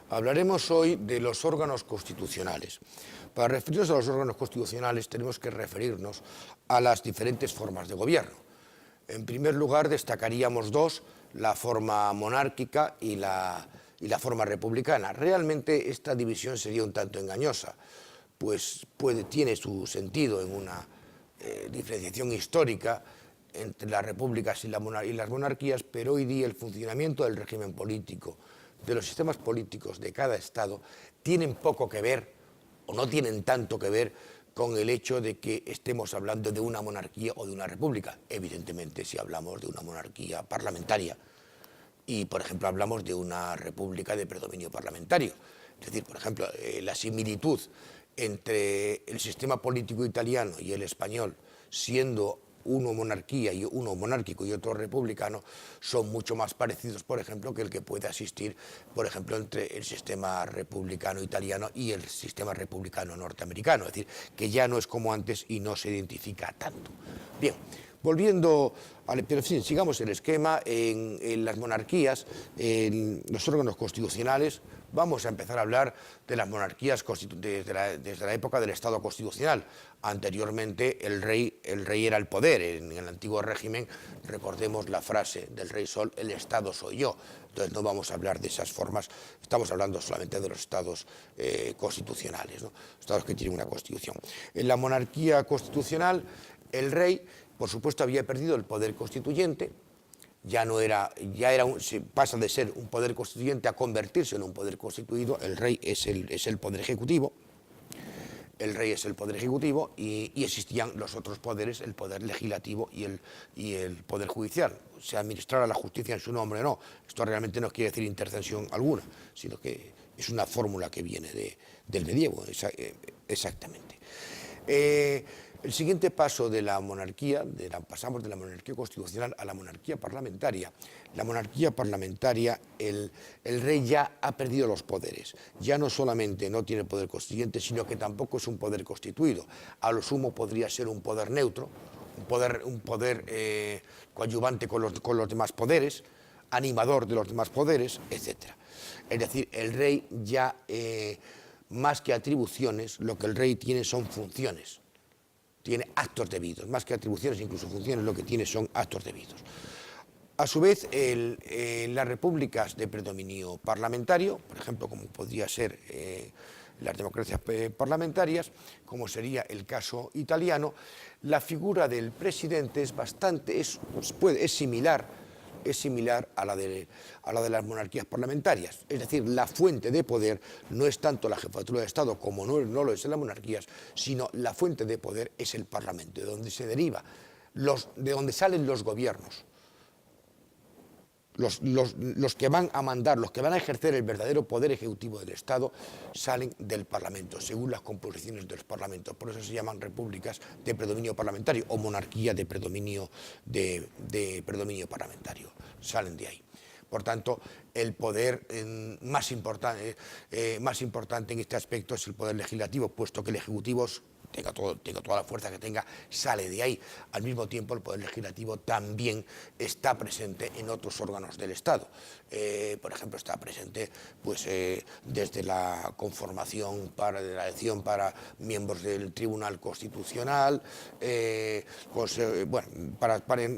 Hablaremos hoy de los órganos constitucionales. Para referirnos a los órganos constitucionales tenemos que referirnos a las diferentes formas de gobierno. En primer lugar destacaríamos dos, la forma monárquica y la forma republicana. Realmente esta división sería un tanto engañosa, pues tiene su sentido en una diferenciación histórica entre las repúblicas y las monarquías, pero hoy día el funcionamiento del régimen político, de los sistemas políticos de cada Estado, tienen poco que ver, o no tienen tanto que ver, con el hecho de que estemos hablando de una monarquía o de una república. Evidentemente, si hablamos de una monarquía parlamentaria y, por ejemplo, hablamos de una república de predominio parlamentario. Es decir, por ejemplo, la similitud entre el sistema político italiano y el español, siendo uno monarquía y uno monárquico y otro republicano, son mucho más parecidos, por ejemplo, que el que puede existir, por ejemplo, entre el sistema republicano italiano y el sistema republicano norteamericano. Es decir, que ya no es como antes y no se identifica tanto. Bien, volviendo pero sí, sigamos el esquema. En las monarquías, en los órganos constitucionales, vamos a empezar a hablar de las monarquías desde la época del Estado constitucional. Anteriormente el rey era el poder. En el antiguo régimen, recordemos la frase del rey Sol: el Estado soy yo. Entonces no vamos a hablar de esas formas, estamos hablando solamente de los estados constitucionales, ¿no? Estados que tienen una constitución. En la monarquía constitucional, el rey, por supuesto, había perdido el poder constituyente. Pasa de ser un poder constituyente a convertirse en un poder constituido. El rey es el poder ejecutivo. El rey es el poder ejecutivo y existían los otros poderes, el poder legislativo y el poder judicial. Se administrara la justicia en su nombre o no. Esto realmente no quiere decir intercesión alguna, sino que es una fórmula que viene del medievo, exactamente. El siguiente paso de la monarquía, pasamos de la monarquía constitucional a la monarquía parlamentaria. La monarquía parlamentaria, el rey ya ha perdido los poderes. Ya no solamente no tiene poder constituyente, sino que tampoco es un poder constituido. A lo sumo podría ser un poder neutro, un poder coadyuvante con los demás poderes, animador de los demás poderes, etc. Es decir, el rey ya, más que atribuciones, lo que el rey tiene son funciones. Tiene actos debidos, más que atribuciones, incluso funciones, lo que tiene son actos debidos. A su vez, las repúblicas de predominio parlamentario, por ejemplo, como podría ser las democracias parlamentarias, como sería el caso italiano, la figura del presidente es similar a la de las monarquías parlamentarias. Es decir, la fuente de poder no es tanto la jefatura de Estado, como no lo es en las monarquías, sino la fuente de poder es el Parlamento, de donde se deriva, de donde salen los gobiernos. Los que van a mandar, los que van a ejercer el verdadero poder ejecutivo del Estado, salen del Parlamento, según las composiciones de los parlamentos. Por eso se llaman repúblicas de predominio parlamentario o monarquía de predominio parlamentario. Salen de ahí. Por tanto, el poder más importante en este aspecto es el poder legislativo, puesto que el ejecutivo, tenga toda la fuerza que tenga, sale de ahí. Al mismo tiempo, el poder legislativo también está presente en otros órganos del Estado. Por ejemplo, está presente desde la conformación de la elección para miembros del Tribunal Constitucional. En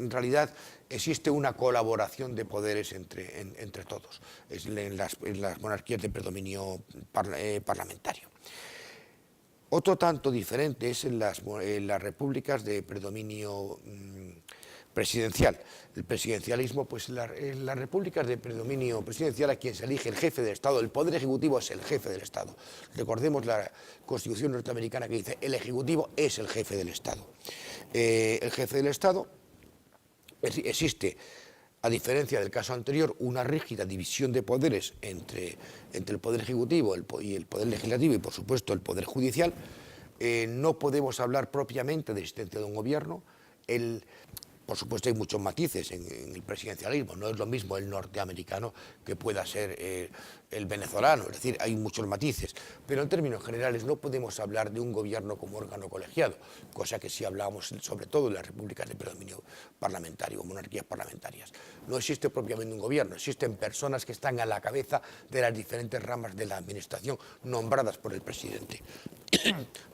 realidad existe una colaboración de poderes entre todos en las monarquías de predominio parlamentario. Otro tanto diferente es en las repúblicas de predominio presidencial. El presidencialismo, pues en las repúblicas de predominio presidencial, a quien se elige el jefe del Estado, el poder ejecutivo es el jefe del Estado. Recordemos la Constitución norteamericana, que dice: el ejecutivo es el jefe del Estado. El jefe del Estado, existe, a diferencia del caso anterior, una rígida división de poderes entre el poder ejecutivo y el poder legislativo y, por supuesto, el poder judicial. No podemos hablar propiamente de existencia de un gobierno. por supuesto hay muchos matices en el presidencialismo, no es lo mismo el norteamericano que pueda ser el venezolano, es decir, hay muchos matices, pero en términos generales no podemos hablar de un gobierno como órgano colegiado, cosa que sí hablábamos sobre todo en las repúblicas de predominio parlamentario, monarquías parlamentarias. No existe propiamente un gobierno, existen personas que están a la cabeza de las diferentes ramas de la administración nombradas por el presidente,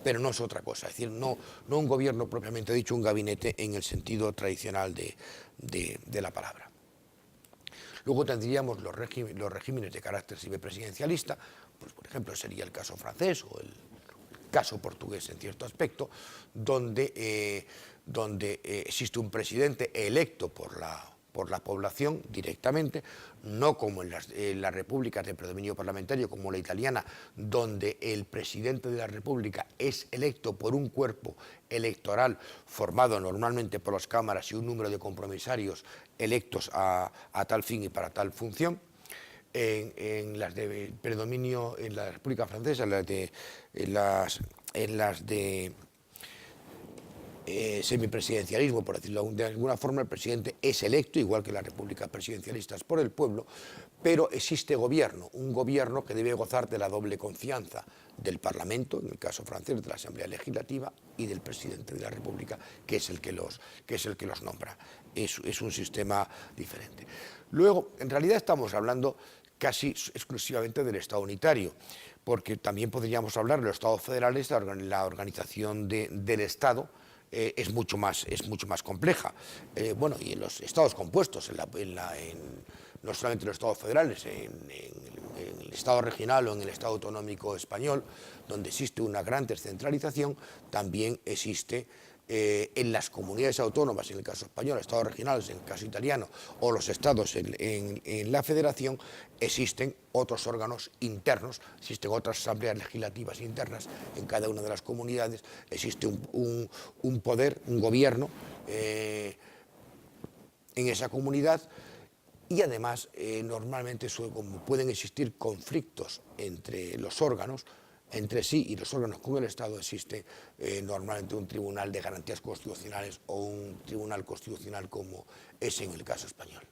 pero no es otra cosa, es decir, no un gobierno propiamente dicho, un gabinete en el sentido tradicional de la palabra. Luego tendríamos los regímenes de carácter semipresidencialista, pues por ejemplo sería el caso francés o el caso portugués en cierto aspecto, donde existe un presidente electo por la población directamente, no como en las repúblicas de predominio parlamentario, como la italiana, donde el presidente de la república es electo por un cuerpo electoral formado normalmente por las cámaras y un número de compromisarios electos a tal fin y para tal función. En las de predominio en la República Francesa, en las de semipresidencialismo, por decirlo de alguna forma, el presidente es electo, igual que las repúblicas presidencialistas, por el pueblo, pero existe gobierno, un gobierno que debe gozar de la doble confianza del Parlamento, en el caso francés de la Asamblea Legislativa, y del presidente de la República, que es el que los nombra. Es un sistema diferente. Luego, en realidad estamos hablando casi exclusivamente del Estado unitario, porque también podríamos hablar de los Estados federales, la organización del Estado, es mucho más compleja. Bueno, y en los estados compuestos, no solamente en los estados federales, en el estado regional o en el estado autonómico español, donde existe una gran descentralización, también existe en las comunidades autónomas, en el caso español, estados regionales, en el caso italiano, o los estados en la federación, existen otros órganos internos, existen otras asambleas legislativas internas en cada una de las comunidades, existe un poder, un gobierno en esa comunidad, y además normalmente como pueden existir conflictos entre los órganos, entre sí y los órganos con el Estado, existe normalmente un tribunal de garantías constitucionales o un tribunal constitucional como es en el caso español.